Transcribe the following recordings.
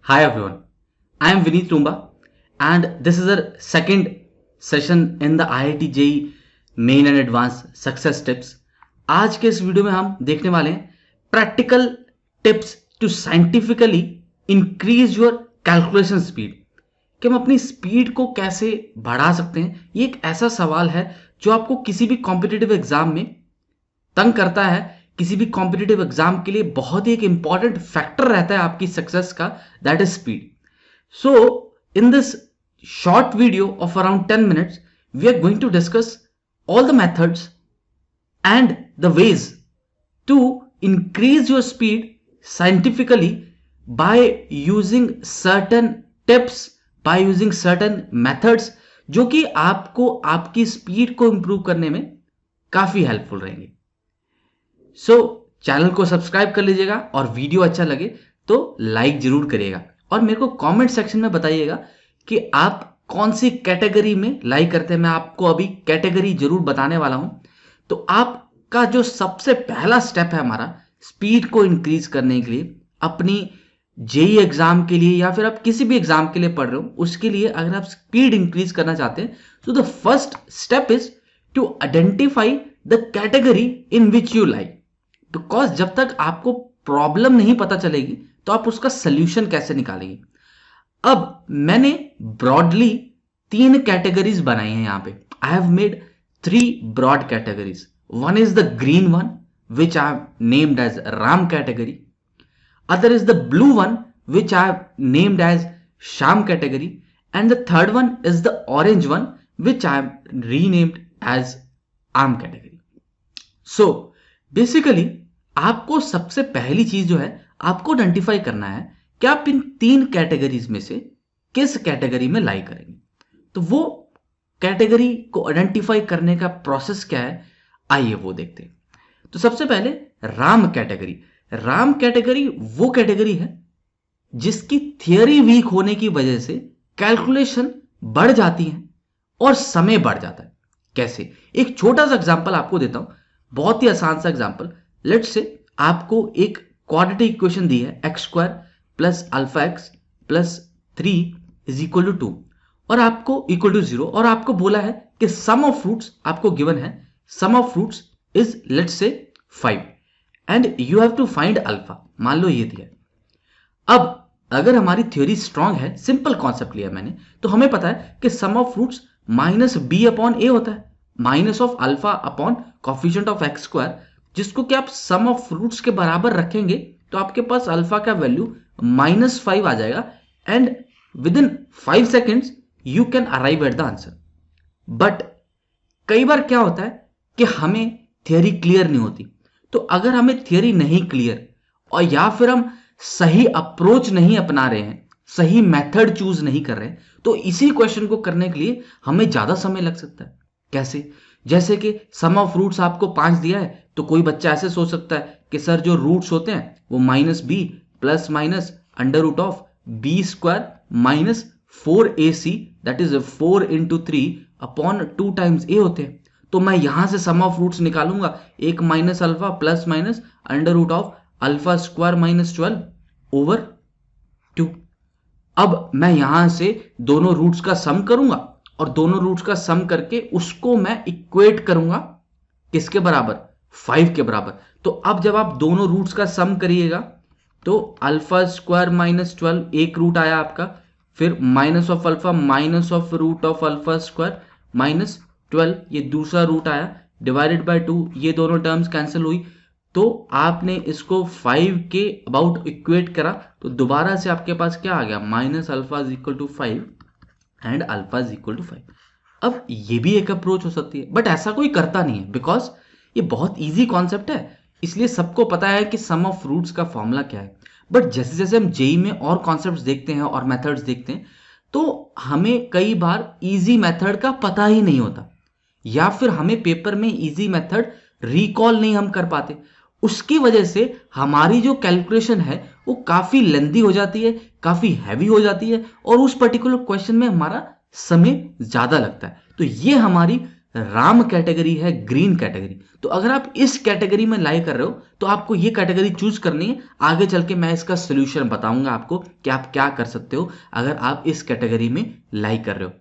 Hi everyone, I am Vineet Tumba and this is our second session in the IIT JEE Main and Advanced Success Tips. आज के इस video में हम देखने वाले हैं practical tips to scientifically increase your calculation speed कि हम अपनी स्पीड को कैसे बढ़ा सकते हैं। ये एक ऐसा सवाल है जो आपको किसी भी कॉम्पिटिटिव एग्जाम में तंग करता है, किसी भी कॉम्पिटिटिव एग्जाम के लिए बहुत ही एक इंपॉर्टेंट फैक्टर रहता है आपकी सक्सेस का, that is speed. So in this short video of around 10 minutes we are going to discuss all the methods and the ways to increase your speed scientifically by using certain tips, by using certain methods जो कि आपको आपकी speed को improve करने में काफी helpful रहेंगे। सो channel को सब्सक्राइब कर लीजिएगा और वीडियो अच्छा लगे तो लाइक जरूर करिएगा और मेरे को कमेंट सेक्शन में बताइएगा कि आप कौन सी कैटेगरी में लाइक करते हैं। मैं आपको अभी कैटेगरी जरूर बताने वाला हूं। तो आपका जो सबसे पहला स्टेप है हमारा स्पीड को इंक्रीज करने के लिए, अपनी जेई एग्जाम के लिए या फिर आप किसी भी एग्जाम के लिए पढ़ रहे हो, उसके लिए अगर आप स्पीड इंक्रीज करना चाहते हैं तो the first step is to identify the category in which you like. Because जब तक आपको प्रॉब्लम नहीं पता चलेगी तो आप उसका सोल्यूशन कैसे निकालेंगे। अब मैंने ब्रॉडली 3 कैटेगरीज बनाई हैं यहां पे। I have made 3 broad categories. One is the green one, which I have named as Ram category. Other is the blue one, which I have named as Sham category. And the third one is the orange one, which I have renamed as Am category. So, basically, आपको सबसे पहली चीज जो है आपको identify करना है कि आप इन 3 कैटेगरीज में से किस कैटेगरी में लाई करेंगे। तो वो कैटेगरी को आइडेंटिफाई करने का प्रोसेस क्या है, आइए वो देखते हैं। तो सबसे पहले राम कैटेगरी। राम कैटेगरी वो कैटेगरी है जिसकी थियरी वीक होने की वजह से कैलकुलेशन बढ़ जाती है और समय बढ़ जाता है। कैसे? एक छोटा सा एग्जांपल आपको देता हूं, बहुत ही आसान सा एग्जांपल। लेट्स से आपको एक क्वाड्रेटिक इक्वेशन दी है x² plus alpha x plus 3 is equal to 2 और आपको इक्वल टू 0 और आपको बोला है कि सम ऑफ फ्रूट्स आपको गिवन है, sum of roots is let's say 5 and you have to find alpha. मान लो ये दिया। अब अगर हमारी थ्योरी स्ट्रांग है, सिंपल कॉन्सेप्ट लिया मैंने, तो हमें पता है कि sum of roots minus B upon A होता है, minus of alpha upon coefficient of x², जिसको कि आप सम ऑफ फ्रूट्स के बराबर रखेंगे तो आपके पास अल्फा का वैल्यू -5 आ जाएगा and with in 5 seconds you can arrive at the answer. But कई बार क्या होता है कि हमें थियरी क्लियर नहीं होती। तो अगर हमें थियरी नहीं क्लियर और या फिर हम सही अप्रोच नहीं अपना रहे हैं, सही मेथड चूज नहीं कर रहे हैं, तो इसी क्वेश्चन को करने के लिए हमें ज्यादा समय लग सकता है। कैसे? जैसे कि सम ऑफ रूट्स आपको 5 दिया है तो कोई बच्चा ऐसे सोच सकता है कि सर जो रूट्स होते हैं वो -b plus minus √b² minus 4ac that is 4 into 3 upon 2 times a होते हैं। तो मैं यहां से सम ऑफ रूट्स निकालूंगा, एक minus alpha plus minus √α² minus 12 over 2। अब मैं यहां से दोनों रूट्स का सम करूंगा और दोनों रूट्स का सम करके उसको मैं इक्वेट करूंगा किसके बराबर? 5 के बराबर। तो अब जब आप दोनों रूट्स का सम करिएगा तो α² माइनस 12 एक रूट आया आपका, फिर minus of alpha minus of √α² minus 12 ये दूसरा रूट आया, डिवाइडेड बाय 2, ये दोनों टर्म्स कैंसिल हुई। तो आपने इसको 5 के अबाउट इक्वेट करा तो दोबारा से आपके पास क्या आ गया? -α = 5 एंड α = 5। अब ये भी एक अप्रोच हो सकती है, बट ऐसा कोई करता नहीं है बिकॉज ये बहुत ईजी कॉन्सेप्ट है, इसलिए सबको पता है कि सम ऑफ फ्रूट्स का फॉर्मूला क्या है। बट जैसे जैसे हम जेई में और कॉन्सेप्ट्स देखते हैं और मेथड्स देखते हैं तो हमें कई बार इजी मेथड का पता ही नहीं होता या फिर हमें पेपर में इजी मेथड रिकॉल नहीं हम कर पाते। उसकी वजह से हमारी जो कैलकुलेशन है वो काफी लेंदी हो जाती है, काफी हैवी हो जाती है और उस पर्टिकुलर क्वेश्चन में हमारा समय ज्यादा लगता है। तो ये हमारी राम कैटेगरी है ग्रीन कैटेगरी। तो अगर आप इस कैटेगरी में लाई कर रहे हो तो आपको ये कैटेगरी चूज करनी है। आगे चल के मैं इसका सोल्यूशन बताऊंगा आपको कि आप क्या कर सकते हो अगर आप इस कैटेगरी में लाई कर रहे हो।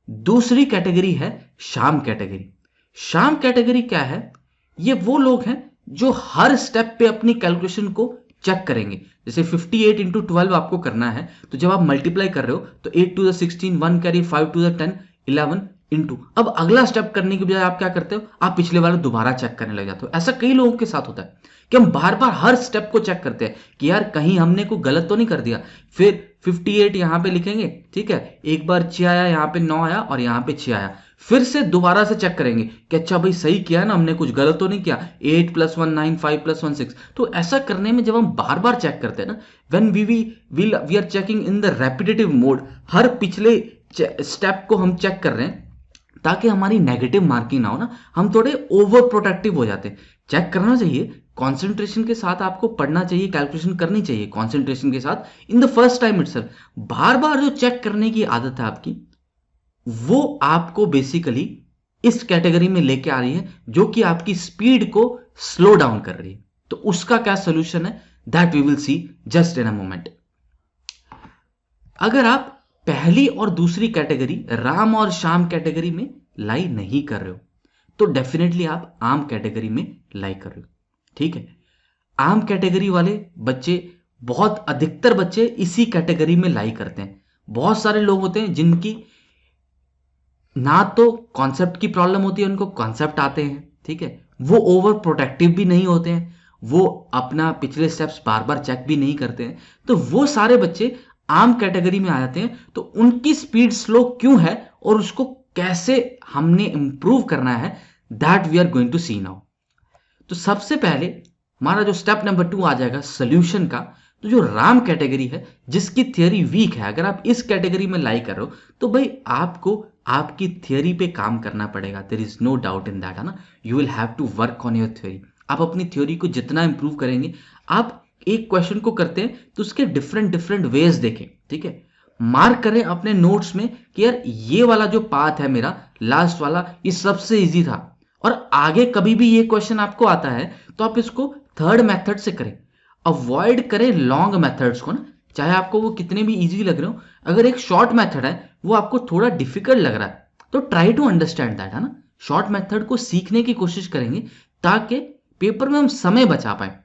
दूसरी कैटेगरी है शाम कैटेगरी। शाम कैटेगरी क्या है? ये वो लोग हैं जो हर स्टेप पे अपनी कैलकुलेशन को चेक करेंगे। जैसे 58 इंटू 12 आपको करना है, तो जब आप मल्टीप्लाई कर रहे हो तो 8 to the 16, 1 carry, 5 to the 10, 11 into. अब अगला स्टेप करने की बजाय आप क्या करते हो, आप पिछले वाला दोबारा चेक करने लग जाते हो। ऐसा कई लोगों के साथ होता है कि हम बार बार हर स्टेप को चेक करते हैं कि यार कहीं हमने कोई गलत तो नहीं कर दिया। फिर 58 यहां पे लिखेंगे, ठीक है, एक बार 6 आया, यहां पे 9 आया और यहां पे 6 आया। फिर से दोबारा से चेक करेंगे कि अच्छा भाई सही किया ना, हमने कुछ गलत तो नहीं किया। 8 + 1 9, 5 + 1 6। तो ऐसा करने में जब हम बार बार चेक करते हैं ना, when we are checking in the repetitive mode, हर पिछले स्टेप को हम चेक कर रहे हैं ताकि हमारी नेगेटिव मार्किंग ना हो ना, हम थोड़े ओवर प्रोटेक्टिव हो जाते हैं। चेक करना चाहिए, कंसंट्रेशन के साथ आपको पढ़ना चाहिए, कैलकुलेशन करनी चाहिए कंसंट्रेशन के साथ in the first time itself. बार बार जो चेक करने की आदत है आपकी, वो आपको बेसिकली इस कैटेगरी में लेके आ रही है जो कि आपकी स्पीड को स्लो डाउन कर रही है। तो उसका क्या सोल्यूशन है, that we will see just in a moment. अगर आप पहली और दूसरी कैटेगरी राम और श्याम कैटेगरी में लाई नहीं कर रहे हो तो डेफिनेटली आप आम कैटेगरी में लाई कर रहे हो। ठीक है, आम कैटेगरी वाले बच्चे, बहुत अधिकतर बच्चे इसी कैटेगरी में लाई करते हैं। बहुत सारे लोग होते हैं जिनकी ना तो कॉन्सेप्ट की प्रॉब्लम होती है, उनको कॉन्सेप्ट आते हैं, ठीक है, वो ओवर प्रोटेक्टिव भी नहीं होते हैं, वो अपना पिछले स्टेप्स बार बार चेक भी नहीं करते हैं। तो वो सारे बच्चे आम कैटेगरी में आ जाते हैं। तो उनकी स्पीड स्लो क्यों है और उसको कैसे हमने इंप्रूव करना है, that we are going to see now. तो सबसे पहले हमारा जो स्टेप नंबर 2 आ जाएगा सोल्यूशन का। तो जो राम कैटेगरी है जिसकी थियरी वीक है, अगर आप इस कैटेगरी में लाई कर रहे हो तो भाई आपको आपकी थियरी पे काम करना पड़ेगा। There is no doubt in that, है ना। You will have to work on your theory. आप अपनी थ्योरी को जितना इंप्रूव करेंगे, आप एक क्वेश्चन को करते हैं तो उसके डिफरेंट डिफरेंट वेज देखें, ठीक है, मार्क करें अपने नोट्स में कि यार ये वाला जो पाथ है मेरा लास्ट वाला, ये सबसे इजी था। और आगे कभी भी ये क्वेश्चन आपको आता है तो आप इसको थर्ड मेथड से करें, अवॉइड करें लॉन्ग मेथड्स को ना, चाहे आपको वो कितने भी इजी लग रहे हो। अगर एक शॉर्ट मेथड है वो आपको थोड़ा डिफिकल्ट लग रहा है तो ट्राई टू अंडरस्टैंड दैट, है ना। शॉर्ट मेथड को सीखने की कोशिश करेंगे ताकि पेपर में हम समय बचा पाए।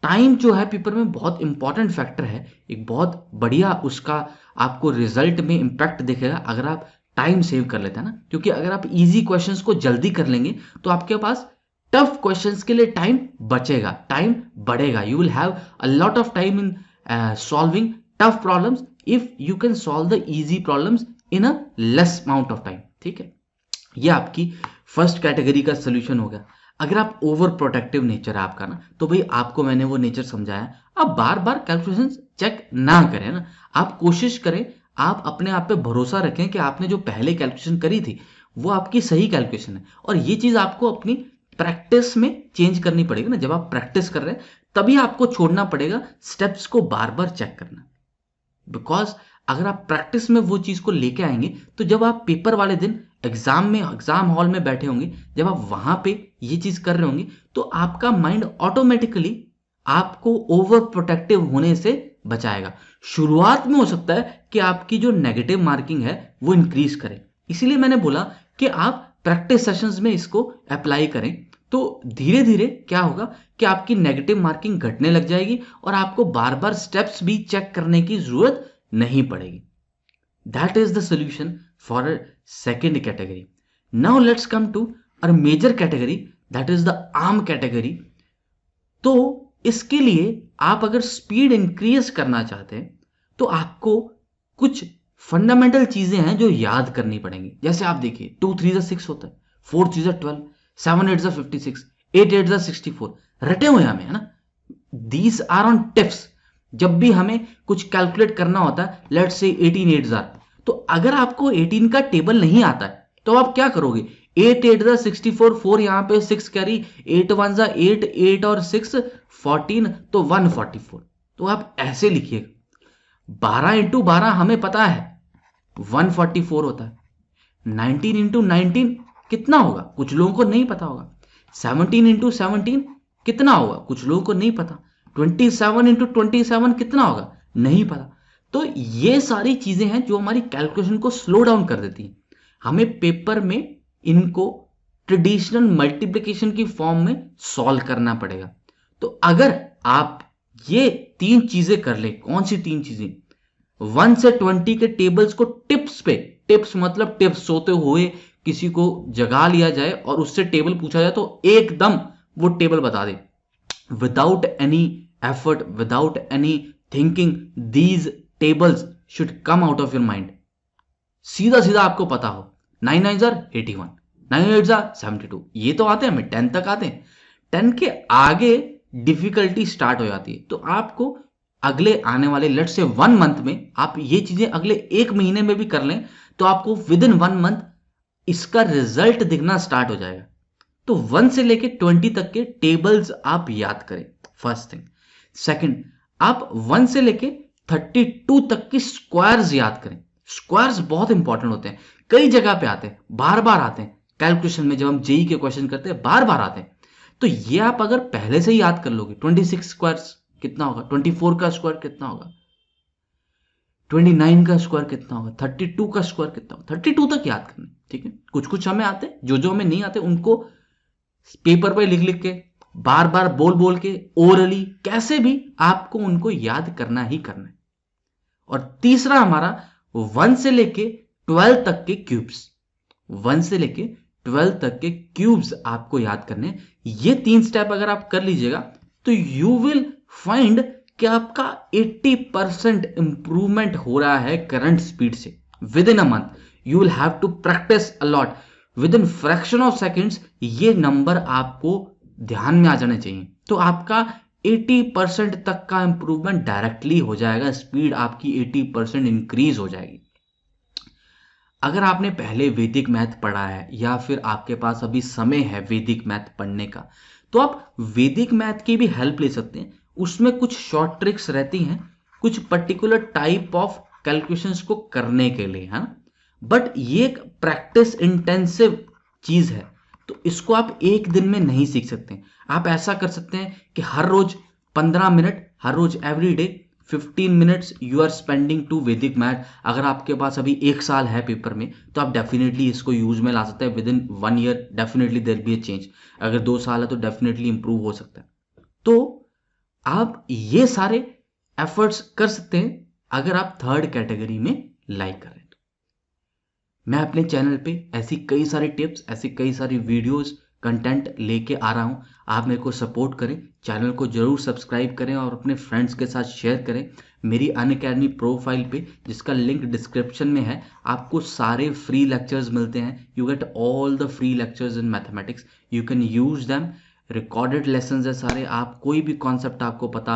टाइम जो है पेपर में बहुत इंपॉर्टेंट फैक्टर है, एक बहुत बढ़िया उसका आपको रिजल्ट में इंपैक्ट दिखेगा अगर आप टाइम सेव कर लेते हैं ना। क्योंकि अगर आप इजी क्वेश्चंस को जल्दी कर लेंगे तो आपके पास टफ क्वेश्चंस के लिए टाइम बचेगा, टाइम बढ़ेगा। You will have a lot of time in solving tough problems if you can solve the easy problems in a less amount of time. ठीक है, ये आपकी फर्स्ट कैटेगरी का सोल्यूशन हो गया। अगर आप ओवर प्रोटेक्टिव नेचर है आपका ना, तो भाई आपको मैंने वो नेचर समझाया, आप बार बार कैलकुलेशन चेक ना करें ना, आप कोशिश करें, आप अपने आप पे भरोसा रखें कि आपने जो पहले कैलकुलेशन करी थी वो आपकी सही कैलकुलेशन है। और ये चीज आपको अपनी प्रैक्टिस में चेंज करनी पड़ेगी ना। जब आप प्रैक्टिस कर रहे हैं तभी आपको छोड़ना पड़ेगा स्टेप्स को बार बार चेक करना। बिकॉज अगर आप प्रैक्टिस में वो चीज को लेके आएंगे तो जब आप पेपर वाले दिन एग्जाम हॉल में बैठे होंगे, जब आप वहां पे ये चीज कर रहे होंगे तो आपका माइंड ऑटोमेटिकली आपको ओवर प्रोटेक्टिव होने से बचाएगा। शुरुआत में हो सकता है कि आपकी जो नेगेटिव मार्किंग है वो इंक्रीज करे, इसीलिए मैंने बोला कि आप प्रैक्टिस सेशंस में इसको अप्लाई करें। तो धीरे धीरे क्या होगा कि आपकी नेगेटिव मार्किंग घटने लग जाएगी और आपको बार बार स्टेप्स भी चेक करने की जरूरत नहीं पड़ेगी। That is the solution for a second category. Now let's come to a major category, that is the arm category. तो इसके लिए आप अगर स्पीड इंक्रीज करना चाहते हैं तो आपको कुछ फंडामेंटल चीजें हैं जो याद करनी पड़ेंगी। जैसे आप देखिए 2 3 6 होता है, 4 3 12, 7 8 56, 8 8 64, रटे हुए हमें, है ना। These are on tips. जब भी हमें कुछ कैलकुलेट करना होता है, लेट्स से 18 8 तो अगर आपको 18 का टेबल नहीं आता है तो आप क्या करोगे, 8 8 64, 4 यहां पे 6 कैरी, 8 1 8, 8 और 6 14, तो 144। तो आप ऐसे लिखिए, 12 इंटू 12 हमें पता है 144 होता है, 19 इंटू 19 कितना होगा, कुछ लोगों को नहीं पता होगा। 17 इंटू 17 कितना होगा, कुछ लोगों को नहीं पता। 27 इंटू 27 कितना होगा, नहीं पता। तो ये सारी चीजें हैं जो हमारी कैलकुलेशन को स्लो डाउन कर देती हैं। हमें पेपर में इनको ट्रेडिशनल मल्टीप्लिकेशन की फॉर्म में सॉल्व करना पड़ेगा। तो अगर आप ये 3 चीजें कर ले, कौन सी 3 चीजें, 1 से 20 के टेबल्स को टिप्स पे, टिप्स मतलब टिप्स, सोते हुए किसी को जगा लिया जाए और उससे टेबल पूछा जाए तो एकदम वो टेबल बता दे, without any effort, without any thinking, these tables should come out of your mind. सीधा सीधा आपको पता हो 9 9 81, 9 8 72, ये तो आते हैं, हमें 10 तक आते हैं। 10 के आगे डिफिकल्टी स्टार्ट हो जाती है। तो आपको अगले आने वाले लेट से 1 मंथ में आप ये चीजें अगले 1 महीने में भी कर लें तो आपको विद इन 1 मंथ इसका रिजल्ट दिखना स्टार्ट हो जाएगा। तो 1 से लेके 20 तक के टेबल्स आप याद करें, फर्स्ट थिंग। सेकंड, आप 1 से लेके 32 तक की स्क्वायर्स याद करें। स्क्वायर्स बहुत इंपॉर्टेंट होते हैं, कई जगह पे आते हैं, बार बार आते हैं कैलकुलेशन में, जब हम जेई के क्वेश्चन करते हैं बार बार आते हैं। तो ये आप अगर पहले से ही याद कर लोगे, 26 स्क्वायर्स कितना होगा, 24 का स्क्वायर कितना होगा, 29 का स्क्वायर कितना होगा, 32 का स्क्वायर कितना होगा, 32 तक याद करना। ठीक है, कुछ कुछ हमें आते हैं, जो जो हमें नहीं आते उनको पेपर पर लिख लिख के, बार बार बोल बोल के, ओरली, कैसे भी आपको उनको याद करना ही करना है। और तीसरा हमारा 1 से लेके 12 तक के क्यूब्स, 1 से लेके 12 तक के क्यूब्स आपको याद करने। ये 3 स्टेप अगर आप कर लीजिएगा तो यू विल फाइंड कि आपका 80% इंप्रूवमेंट हो रहा है करंट स्पीड से within a month. You will have to practise a lot, within fraction of seconds ये नंबर आपको ध्यान में आ जाने चाहिए। तो आपका 80% तक का इंप्रूवमेंट डायरेक्टली हो जाएगा, स्पीड आपकी 80% इंक्रीज हो जाएगी। अगर आपने पहले वैदिक मैथ पढ़ा है या फिर आपके पास अभी समय है वैदिक मैथ पढ़ने का, तो आप वैदिक मैथ की भी हेल्प ले सकते हैं। उसमें कुछ शॉर्ट ट्रिक्स रहती हैं, कुछ पर्टिकुलर टाइप ऑफ कैलकुलेशंस को करने के लिए, है ना। बट ये एक प्रैक्टिस इंटेंसिव चीज है, तो इसको आप एक दिन में नहीं सीख सकते। आप ऐसा कर सकते हैं कि हर रोज 15 मिनट, हर रोज every day 15 minutes you are spending to Vedic math. अगर आपके पास अभी 1 साल है पेपर में तो आप डेफिनेटली इसको यूज में ला सकते हैं। Within 1 year definitely there be a change. अगर 2 साल है तो डेफिनेटली इंप्रूव हो सकता है। तो आप ये सारे एफर्ट्स कर सकते हैं अगर आप 3rd कैटेगरी में लाइक करें तो। मैं अपने चैनल पे ऐसी कई सारी टिप्स, ऐसी कई सारी वीडियोस, कंटेंट लेके आ रहा हूं। आप मेरे को सपोर्ट करें, चैनल को जरूर सब्सक्राइब करें और अपने फ्रेंड्स के साथ शेयर करें। मेरी अनअकैडमी प्रोफाइल पे, जिसका लिंक डिस्क्रिप्शन में है, आपको सारे फ्री लेक्चर्स मिलते हैं। You get all the free lectures in mathematics, you can use them. Recorded lessons है सारे। आप कोई भी कॉन्सेप्ट आपको पता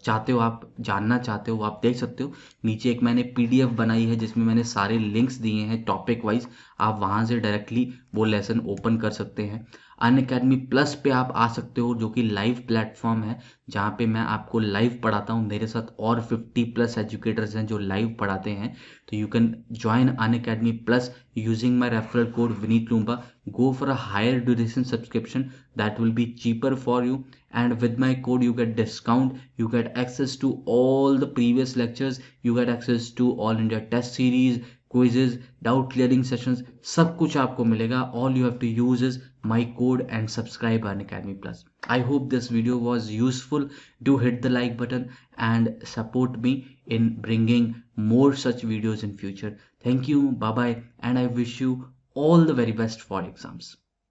चाहते हो, आप जानना चाहते हो, आप देख सकते हो। नीचे एक मैंने पीडीएफ बनाई है जिसमें मैंने सारे लिंक्स दिए हैं टॉपिक वाइज। आप वहां से डायरेक्टली वो लेसन ओपन कर सकते हैं। अनअकैडमी प्लस पे आप आ सकते हो, जो कि लाइव प्लेटफॉर्म है जहाँ पे मैं आपको लाइव पढ़ाता हूँ। मेरे साथ और 50+ एजुकेटर्स हैं जो लाइव पढ़ाते हैं। तो you can join Unacademy plus using my referral code Vineet Loomba. Go for a higher duration subscription that will be cheaper for you, and with my code you get discount, you get access to all the previous lectures, you get access to all India test series, quizzes, doubt clearing sessions, सब कुछ आपको मिलेगा। All you have to use is my code and subscribe Unacademy Plus. I hope this video was useful. Do hit the like button and support me in bringing more such videos in future. Thank you, bye bye, and I wish you all the very best for exams.